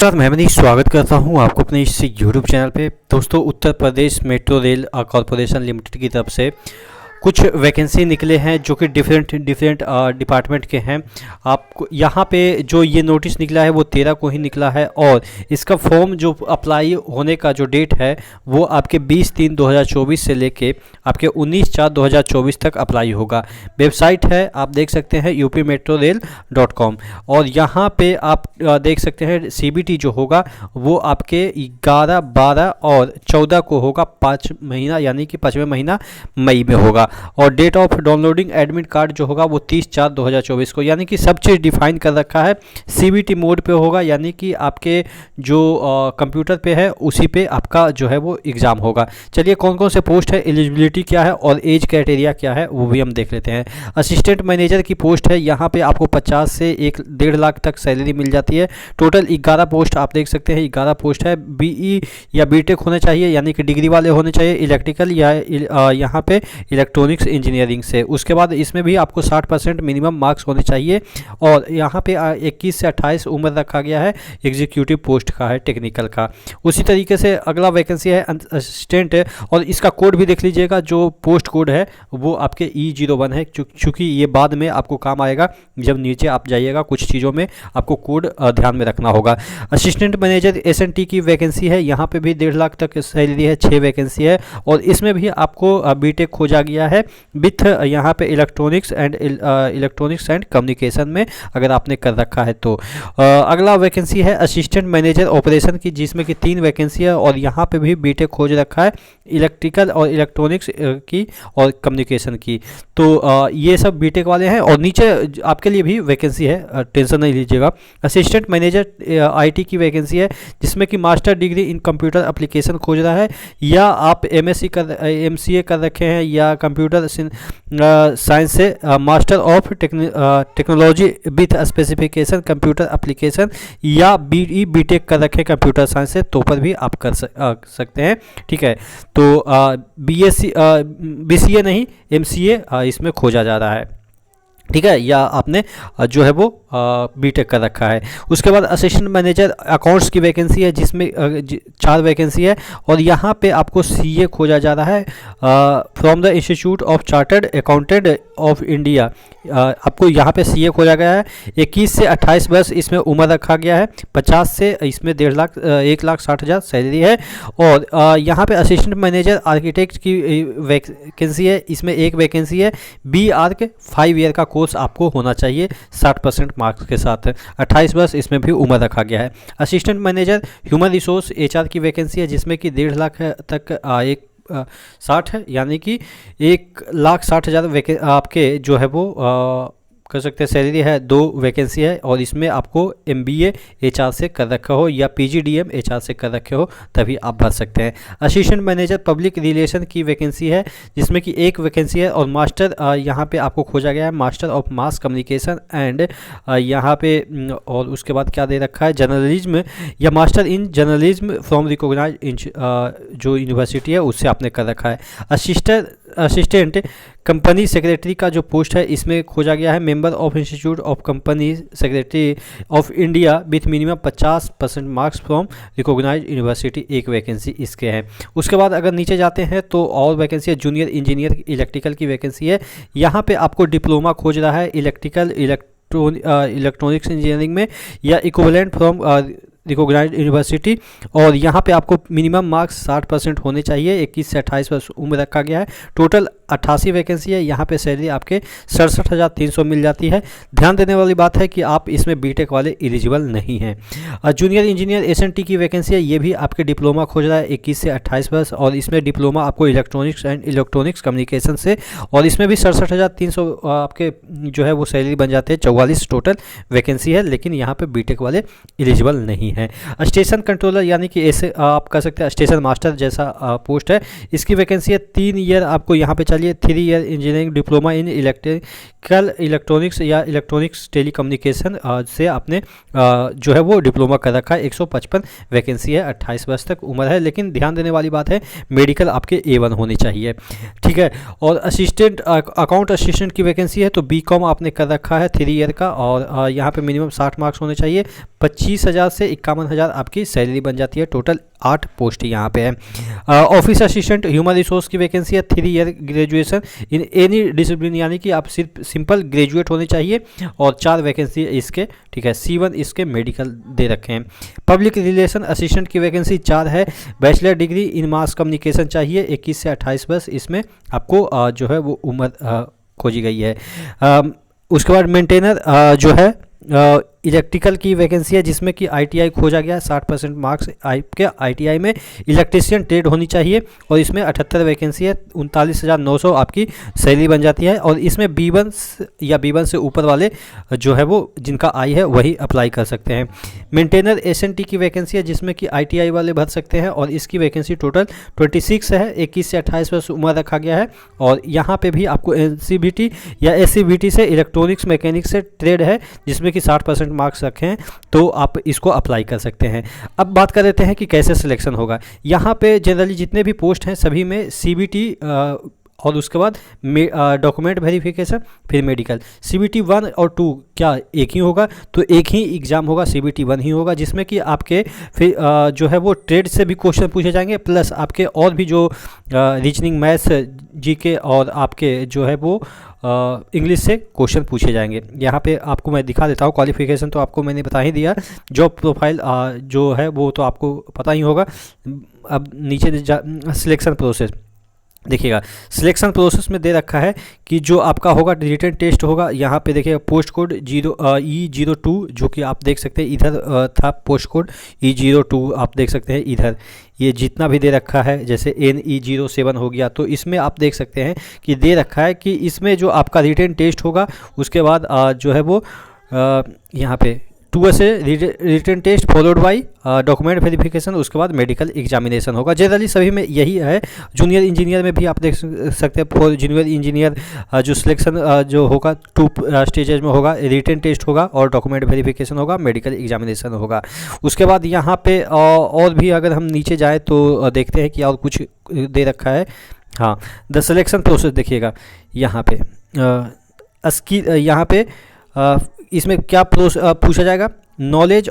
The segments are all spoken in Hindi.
नमस्कार, मैं मनीष स्वागत करता हूं आपको अपने इस यूट्यूब चैनल पे। दोस्तों, Uttar Pradesh metro rail corporation limited की तरफ से कुछ वैकेंसी निकले हैं जो कि डिफरेंट डिपार्टमेंट के हैं। आपको यहाँ पे जो ये नोटिस निकला है वो 13 को ही निकला है और इसका फॉर्म जो अप्लाई होने का जो डेट है वो आपके 20/3/2024 से लेके आपके 19/4/2024 तक अप्लाई होगा। वेबसाइट है, आप देख सकते हैं upmetrorail.com। और यहाँ पे आप देख सकते हैं CBT जो होगा वो आपके 11, 12 और 14 को होगा, 5 महीना यानी कि 5वें महीना मई में होगा। और date of downloading admit card जो होगा वो 30/4/2024 को, यानी कि सब चीज़ डिफाइन कर रखा है। CBT मोड पे होगा, यानी कि आपके जो कंप्यूटर पे है उसी पे आपका जो है वो एग्ज़ाम होगा। चलिए, कौन कौन से पोस्ट है, एलिजिबिलिटी क्या है और एज क्राइटेरिया क्या है वो भी हम देख लेते हैं। असिस्टेंट मैनेजर की पोस्ट है, यहाँ पे आपको 50 से 1.5 लाख तक सैलरी मिल जाती है। टोटल 11 पोस्ट आप देख सकते हैं, 11 पोस्ट है। BE या BTech होना चाहिए, यानी कि डिग्री वाले होने चाहिए, इलेक्ट्रिकल या यहाँ पे इलेक्ट्रॉनिक्स इंजीनियरिंग से। उसके बाद इसमें भी आपको 60% मिनिमम मार्क्स होने चाहिए। और यहाँ पे 21 से 28 उम्र रखा गया है। एग्जीक्यूटिव पोस्ट का है, टेक्निकल का। उसी तरीके से अगला वैकेंसी है असिस्टेंट है, और इसका कोड भी देख लीजिएगा। जो पोस्ट कोड है वो आपके E01 है, चूँकि ये बाद में आपको काम आएगा जब नीचे आप जाइएगा। कुछ चीज़ों में आपको कोड ध्यान में रखना होगा। असिस्टेंट मैनेजर SNT की वैकेंसी है, यहाँ पे भी 1.5 लाख तक सैलरी है, 6 वैकेंसी है। और इसमें भी आपको BTech खोजा गया है विथ यहाँ पे इलेक्ट्रॉनिक्स एंड कम्युनिकेशन में, अगर आपने कर रखा है तो। अगला वैकेंसी है असिस्टेंट मैनेजर ऑपरेशन की, जिसमें कि 3 वैकेंसी है और यहाँ पे भी BTech खोज रखा है, इलेक्ट्रिकल और इलेक्ट्रॉनिक्स की और कम्युनिकेशन की। तो ये सब BTech वाले हैं। और नीचे आपके लिए भी वैकेंसी है, टेंशन नहीं लीजिएगा। असिस्टेंट मैनेजर IT की वैकेंसी है, जिसमें कि master degree in computer application खोज रहा है, या आप MCA कर रखे हैं, या कंप्यूटर साइंस से master of technology with specification computer application, या BTech कर रखे कंप्यूटर साइंस से, तो पर भी आप कर सकते हैं। ठीक है, तो BCA नहीं, MCA इसमें खोजा जा रहा है। ठीक है, या आपने जो है वो BTech कर रखा है। उसके बाद असिस्टेंट मैनेजर अकाउंट्स की वैकेंसी है, जिसमें 4 वैकेंसी है और यहाँ पे आपको CA खोजा जा रहा है from the institute of chartered accountant of India. आपको यहाँ पे CA खोजा गया है। 21 से 28 वर्ष इसमें उम्र रखा गया है। 50 से इसमें 1,60,000 सैलरी है। और यहाँ पे असिस्टेंट मैनेजर आर्किटेक्ट की वैकेंसी है, इसमें 1 वैकेंसी है। BArch 5 ईयर का कोर्स आपको होना चाहिए 60% मार्क्स के साथ। 28 वर्ष इसमें भी उम्र रखा गया है। Assistant manager human resource HR की वैकेंसी है, जिसमें कि 1.5 लाख तक 60 है, यानी कि 1,60,000 आपके जो है वो कर सकते हैं। सैलरी है, 2 वैकेंसी है और इसमें आपको MBA HR से कर रखा हो या PGDM HR से कर रखे हो तभी आप भर सकते हैं। असिस्टेंट मैनेजर पब्लिक रिलेशन की वैकेंसी है, जिसमें कि 1 वैकेंसी है। और मास्टर यहाँ पे आपको खोजा गया है, master of mass communication and यहाँ पे और उसके बाद क्या दे रखा है, जर्नलिज्म या master in journalism from recognised जो यूनिवर्सिटी है उससे आपने कर रखा है। असिस्टेंट कंपनी सेक्रेटरी का जो पोस्ट है इसमें खोजा गया है, member of institute of company secretary of India with minimum 50% marks from recognised university. 1 vacancy इसके हैं। उसके बाद अगर नीचे जाते हैं तो और वैकेंसी है। जूनियर इंजीनियर इलेक्ट्रिकल की वैकेंसी है, यहाँ पे आपको डिप्लोमा खोज रहा है इलेक्ट्रॉनिक्स इंजीनियरिंग में या इक्विवेलेंट फ्रॉम रिकॉग्नाइज्ड यूनिवर्सिटी। और यहाँ पे आपको मिनिमम मार्क्स 60% होने चाहिए। 21 से 28 वर्ष उम्र रखा गया है। टोटल 88 वैकेंसी है। यहाँ पे सैलरी आपके 67,300 मिल जाती है। ध्यान देने वाली बात है कि आप इसमें BTech वाले एलिजिबल नहीं हैं। जूनियर इंजीनियर SNT की वैकेंसी है, ये भी आपके डिप्लोमा खोज रहा है 21 से 28 वर्ष, और इसमें डिप्लोमा आपको इलेक्ट्रॉनिक्स एंड इलेक्ट्रॉनिक्स कम्युनिकेशन से, और इसमें भी 67,300 आपके जो है वो सैलरी बन जाते हैं। 44 टोटल वैकेंसी है, लेकिन यहाँ पे BTech वाले एलिजिबल नहीं है। स्टेशन कंट्रोलर यानी कि ऐसे आप कह सकते हैं स्टेशन मास्टर जैसा पोस्ट है, इसकी वैकेंसी है। 3 ईयर आपको यहाँ पे चाहिए। चलिए 3 year engineering diploma in electronics या इलेक्ट्रॉनिक्स टेलीकम्युनिकेशन से आपने जो है वो डिप्लोमा कर रखा है। 155 वैकेंसी है, 28 वर्ष तक उम्र है, लेकिन ध्यान देने वाली बात है मेडिकल आपके A1 होनी चाहिए, ठीक है। और असिस्टेंट अकाउंट असिस्टेंट की वैकेंसी है तो B.Com आपने कर रखा है 3 ईयर का, और यहाँ पे मिनिमम 60 मार्क्स होने चाहिए। 25,000 से 51,000 आपकी सैलरी बन जाती है। टोटल 8 पोस्ट यहाँ पे है। ऑफिस असिस्टेंट ह्यूमन रिसोर्स की वैकेंसी है, 3 year graduation in any discipline, यानी कि आप सिर्फ सिंपल ग्रेजुएट होने चाहिए, और 4 वैकेंसी इसके, ठीक है। C1 इसके मेडिकल दे रखे हैं। पब्लिक रिलेशन असिस्टेंट की वैकेंसी 4 है। Bachelor degree in mass communication चाहिए, 21 से 28 वर्ष इसमें आपको जो है वो उम्र खोजी गई है। उसके बाद मेंटेनर जो है इलेक्ट्रिकल की वैकेंसी है, जिसमें कि ITI खोजा गया है। 60% मार्क्स आपके ITI में इलेक्ट्रीशियन ट्रेड होनी चाहिए, और इसमें 78 वैकेंसी है। 39,900 आपकी सैलरी बन जाती है, और इसमें B1 या B1 से ऊपर वाले जो है वो जिनका आई है वही अप्लाई कर सकते हैं। मेंटेनर SNT की वैकेंसी है, जिसमें कि ITI वाले भर सकते हैं, और इसकी वैकेंसी टोटल 26 है। 21 से 28 वर्ष उम्र रखा गया है, और यहाँ पे भी आपको NCVT या SCVT से इलेक्ट्रॉनिक्स मैकेनिक्स से ट्रेड है, जिसमें कि 60% मार्क्स रखे हैं, तो आप इसको अप्लाई कर सकते हैं। अब बात कर लेते हैं कि कैसे सिलेक्शन होगा। यहाँ पे जनरली जितने भी पोस्ट हैं सभी में CBT और उसके बाद डॉक्यूमेंट वेरिफिकेशन, फिर मेडिकल। CBT 1 और 2 क्या एक ही होगा? तो एक ही एग्ज़ाम होगा, CBT 1 ही होगा, जिसमें कि आपके फिर जो है वो ट्रेड से भी क्वेश्चन पूछे जाएंगे, प्लस आपके और भी जो रीजनिंग, मैथ्स, GK और आपके जो है वो इंग्लिश से क्वेश्चन पूछे जाएंगे। यहाँ पे आपको मैं दिखा देता हूँ। क्वालिफिकेशन तो आपको मैंने बता ही दिया, जॉब प्रोफाइल जो है वो तो आपको पता ही होगा। अब नीचे सिलेक्शन प्रोसेस देखिएगा। सिलेक्शन प्रोसेस में दे रखा है कि जो आपका होगा रिटन टेस्ट होगा। यहाँ पे देखिएगा पोस्ट कोड E02 जो कि आप देख सकते हैं इधर था पोस्ट कोड E02, आप देख सकते हैं इधर। ये जितना भी दे रखा है जैसे NE07 हो गया, तो इसमें आप देख सकते हैं कि दे रखा है कि इसमें जो आपका रिटन टेस्ट होगा उसके बाद जो है वो यहाँ पे 2 से written test followed by document verification, उसके बाद मेडिकल एग्जामिनेशन होगा। जनरली सभी में यही है। जूनियर इंजीनियर में भी आप देख सकते हैं, फॉर जूनियर इंजीनियर जो सिलेक्शन जो होगा 2 स्टेजेज में होगा। रिटन टेस्ट होगा और डॉक्यूमेंट वेरिफिकेशन होगा, मेडिकल एग्जामिनेशन होगा। उसके बाद यहाँ पे और भी अगर हम नीचे जाए तो देखते हैं कि और कुछ दे रखा है। हाँ, द सिलेक्शन प्रोसेस देखिएगा यहाँ पे यहाँ पे इसमें क्या पूछा जाएगा? Knowledge,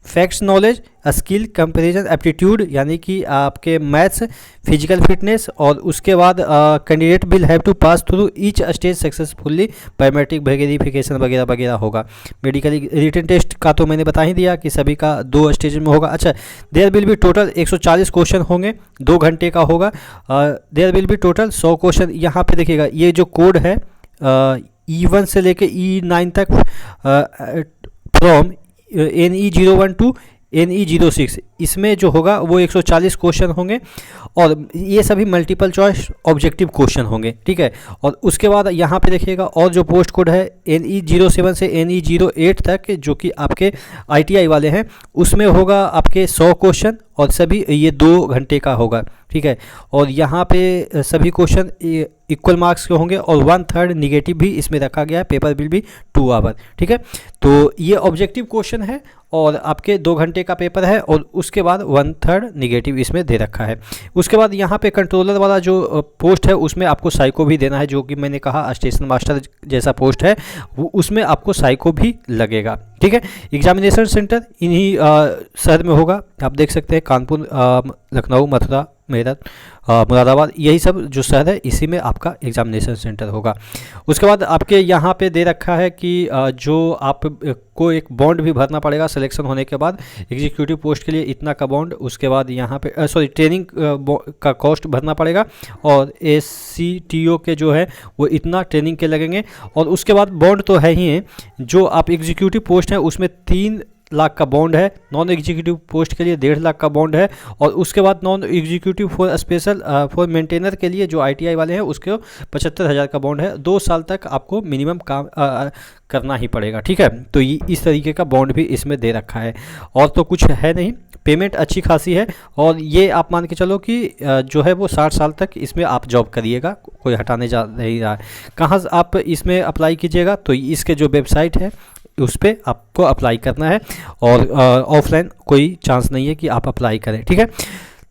facts knowledge, skill, comparison, aptitude, यानी कि आपके मैथ्स, फिजिकल फिटनेस, और उसके बाद candidate will have to pass through each stage successfully, biometric verification वगैरह वगैरह होगा। मेडिकल रिटन टेस्ट का तो मैंने बता ही दिया कि सभी का 2 स्टेज में होगा। अच्छा, there will be total 140 question होंगे, 2 घंटे का होगा। There will be total 100 question. यहाँ पे देखिएगा ये जो कोड है E1 से लेके E9 तक फ्रॉम NE01 टू NE06, इसमें जो होगा वो 140 क्वेश्चन होंगे, और ये सभी मल्टीपल चॉइस ऑब्जेक्टिव क्वेश्चन होंगे, ठीक है। और उसके बाद यहाँ पे देखिएगा और जो पोस्ट कोड है NE07 से NE08 तक जो कि आपके ITI वाले हैं, उसमें होगा आपके 100 क्वेश्चन, और सभी ये 2 घंटे का होगा, ठीक है। और यहाँ पे सभी क्वेश्चन इक्वल मार्क्स के होंगे, और 1/3 निगेटिव भी इसमें रखा गया है। पेपर विल भी 2 आवर, ठीक है। तो ये ऑब्जेक्टिव क्वेश्चन है, और आपके 2 घंटे का पेपर है, और उसके बाद 1/3 निगेटिव इसमें दे रखा है। उसके बाद यहाँ पे कंट्रोलर वाला जो पोस्ट है उसमें आपको साइको भी देना है, जो कि मैंने कहा स्टेशन मास्टर जैसा पोस्ट है, उसमें आपको साइको भी लगेगा, ठीक है। एग्जामिनेशन सेंटर इन्हीं शहर में होगा, आप देख सकते हैं कानपुर, लखनऊ, मथुरा, मेरठ, मुरादाबाद, यही सब जो शहर है इसी में आपका एग्जामिनेशन सेंटर होगा। उसके बाद आपके यहाँ पे दे रखा है कि जो आपको एक बॉन्ड भी भरना पड़ेगा सिलेक्शन होने के बाद। एग्जीक्यूटिव पोस्ट के लिए इतना का बॉन्ड, उसके बाद यहाँ पे ट्रेनिंग का कॉस्ट भरना पड़ेगा, और SCTO के जो है वो इतना ट्रेनिंग के लगेंगे। और उसके बाद बॉन्ड तो है ही है, जो आप एग्जीक्यूटिव पोस्ट है उसमें 3 लाख का बॉन्ड है, नॉन एग्जीक्यूटिव पोस्ट के लिए 1.5 लाख का बॉन्ड है, और उसके बाद non executive for special for maintainer के लिए जो ITI वाले हैं उसके 75,000 का बॉन्ड है। 2 साल तक आपको मिनिमम काम करना ही पड़ेगा, ठीक है। तो इस तरीके का बॉन्ड भी इसमें दे रखा है, और तो कुछ है नहीं। पेमेंट अच्छी खासी है और ये आप मान के चलो कि जो है वो 60 साल तक इसमें आप जॉब करिएगा, कोई हटाने जा नहीं रहा है। कहाँ से आप इसमें अप्लाई कीजिएगा, तो इसके जो वेबसाइट है उस पर आपको अप्लाई करना है और ऑफलाइन कोई चांस नहीं है कि आप अप्लाई करें, ठीक है।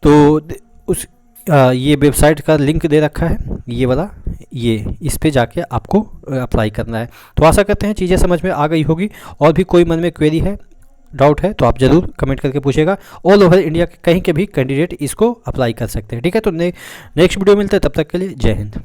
तो उस ये वेबसाइट का लिंक दे रखा है, ये वाला, ये इस पे जाके आपको अप्लाई करना है। तो आशा करते हैं चीज़ें समझ में आ गई होगी। और भी कोई मन में क्वेरी है, डाउट है, तो आप ज़रूर कमेंट करके पूछेगा। ऑल ओवर इंडिया के कहीं के भी कैंडिडेट इसको अप्लाई कर सकते हैं, ठीक है। तो नेक्स्ट वीडियो मिलते हैं, तब तक के लिए जय हिंद।